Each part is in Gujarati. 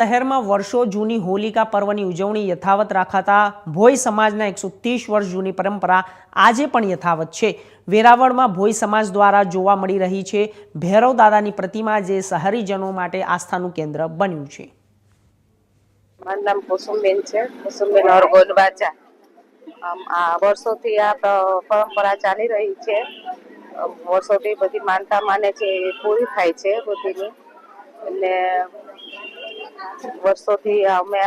શહેરમાં વર્ષો જૂની હોલિકા પર્વની ઉજવણી યથાવત રાખાતા ભોઈ સમાજના 130 વર્ષ જૂની પરંપરા આજે પણ યથાવત છે। વેરાવળમાં ભોઈ સમાજ દ્વારા જોવા મળી રહી છે ભૈરવ દાદાની પ્રતિમા, જે શહેરીજનો માટે આસ્થાનું કેન્દ્ર બન્યું છે। મારું નામ કુસુમબેન છે, કુસુમબેન ઓરગોનબાચા। આ વર્ષોથી આ પરંપરા ચાલી રહી છે। વર્ષોથી બધી માનતા માને છે એ પૂરી થાય છે બધીની, એટલે વર્ષોથી અમે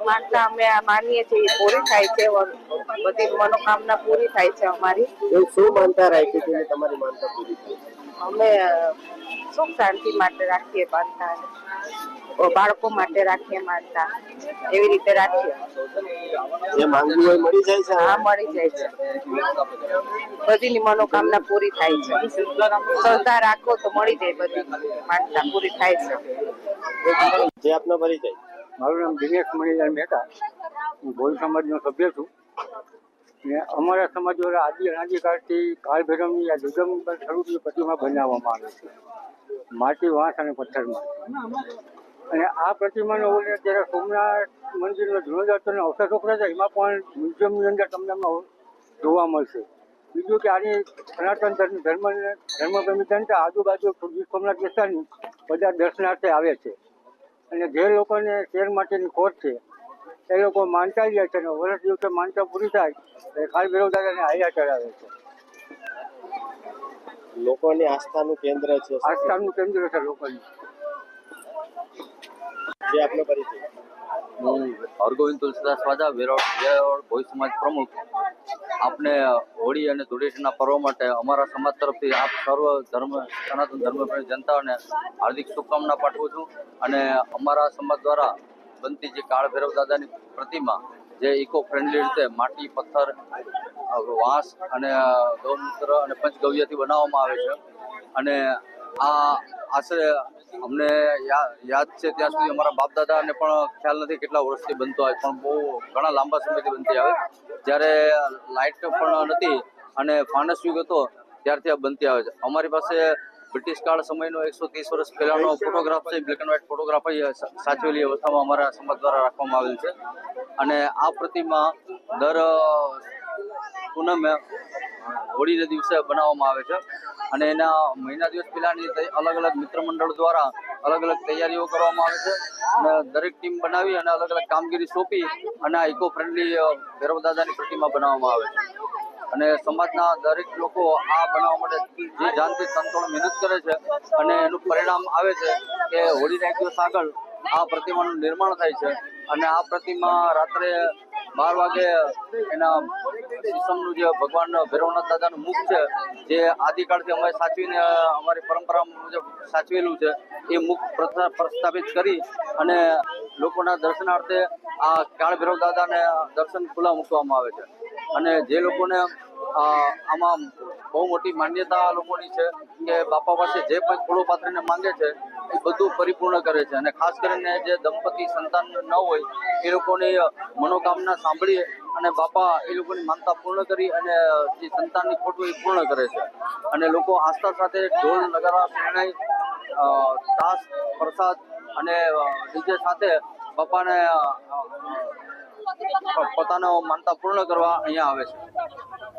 માનતા અમે માનીએ છીએ એ પૂરી થાય છે। બધી મનોકામના પૂરી થાય છે અમારી। શું માનતા રાખી છે તમારી માનતા પૂરી થઈ? અમે સુખ શાંતિ માટે રાખીએ માનતા, બાળકો માટે રાખીએ માનતા, એવી રીતે રાખીએ। જે માંગવું હોય મળી જાય છે? હા, મળી જાય છે। બધીની મનોકામના પૂરી થાય છે। શ્રદ્ધા રાખો તો મળી જાય, બધી માનતા પૂરી થાય છે। જે આપનો પરિચય? મારું નામ દિનેશ મણિલાલ મહેતા, હું ભોઈ સમાજનો સભ્ય છું। ને અમારા સમાજ દ્વારા આદિકાળથી કાળ ભૈરવની આ જગદંબા સ્વરૂપની પ્રતિમા બનાવવામાં આવે છે, માટી, વાંસ અને પથ્થરમાં। અને આ પ્રતિમાનો જ્યારે સોમનાથ મંદિરનો જીર્ણોદ્ધારનો અવસર ચોપડા છે, એમાં પણ મ્યુઝિયમની અંદર તમને જોવા મળશે। બીજું કે આની સનાતન ધર્મપ્રેમી જનતા આજુબાજુ સોમનાથ વિસ્તારની બધા દર્શનાર્થે આવે છે। અને જે લોકોને શેર માટેની ખોટ છે એ લોકો માનતા લે છે, અને વર્ષ દિવસે માનતા પૂરી થાય એ કાળ ભૈરવ દાદાને હાયા ચડાવે છે। લોકોની આસ્થાનું કેન્દ્ર છે। આસ્થાનું કેન્દ્ર છે લોકોની। જે આપનો પરિચય? હું હરગોવિંદ તુલસીદાસ વાજા, વેરાવળ ભોઈ સમાજ પ્રમુખ। આપને હોળી અને ધૂળેટીના પર્વ માટે અમારા સમાજ તરફથી આપ સર્વ સનાતન ધર્મપ્રેમી જનતાઓને હાર્દિક શુભકામના પાઠવું છું। અને અમારા સમાજ દ્વારા બનતી જે કાળ ભૈરવ દાદાની પ્રતિમા, જે ઇકો ફ્રેન્ડલી રીતે માટી, પથ્થર, વાંસ અને ગૌમૂત્ર અને પંચગવ્યથી બનાવવામાં આવે છે। અને આ આશરે અમને યાદ છે ત્યાં સુધી અમારા બાપ દાદાને પણ ખ્યાલ નથી કેટલા વર્ષથી બનતો આવે, પણ બહુ ઘણા લાંબા સમયથી બનતી આવે। જ્યારે લાઇટ પણ નથી અને ફાનસ યુગ હતો ત્યારથી આ બનતી આવે છે। અમારી પાસે બ્રિટિશ કાળ સમયનો 130 વર્ષ પહેલાનો ફોટોગ્રાફ છે, બ્લેક એન્ડ વ્હાઇટ ફોટોગ્રાફ સાચવેલી અવસ્થામાં અમારા સમાજ દ્વારા રાખવામાં આવેલ છે। અને આ પ્રતિમા દર પૂનમે હોળીના દિવસે બનાવવામાં આવે છે। અને એના મહિના દિવસ પહેલાની અલગ અલગ મિત્ર મંડળ દ્વારા અલગ અલગ તૈયારીઓ કરવામાં આવે છે, અને દરેક ટીમ બનાવી અને અલગ અલગ કામગીરી સોંપી અને આ ઇકો ફ્રેન્ડલી ભૈરવ દાદાની પ્રતિમા બનાવવામાં આવે છે। અને સમાજના દરેક લોકો આ બનાવવા માટે જે જાનથી તનતોડ મહેનત કરે છે, અને એનું પરિણામ આવે છે કે હોળીના એક દિવસ આગળ આ પ્રતિમાનું નિર્માણ થાય છે। અને આ પ્રતિમા રાત્રે 12 વાગે એના શીશમનું જે ભગવાન ભૈરવનાથ દાદાનું મુખ છે, જે આદિકાળથી અમે સાચવીને અમારી પરંપરા મુજબ સાચવેલું છે, એ મુખ પ્રસ્થાપિત કરી અને લોકોના દર્શનાર્થે આ કાળ ભૈરવ દાદાને દર્શન ખુલ્લા મૂકવામાં આવે છે। અને જે લોકોને આમાં બહુ મોટી માન્યતા લોકોની છે કે બાપા પાસે જે પણ ખોળો પાથરીને માંગે છે એ બધું પરિપૂર્ણ કરે છે। અને ખાસ કરીને જે દંપતી સંતાન ન હોય એ લોકોની મનોકામના સાંભળી અને બાપા એ લોકોની માનતા પૂર્ણ કરી અને જે સંતાનની ખોટ હોય એ પૂર્ણ કરે છે। અને લોકો આસ્થા સાથે ઢોલ, નગારા, શરણાઈ, તાશ, પ્રસાદ અને ડીજે સાથે બાપાને પોતાનો માનતા પૂર્ણ કરવા અહીંયા આવે છે।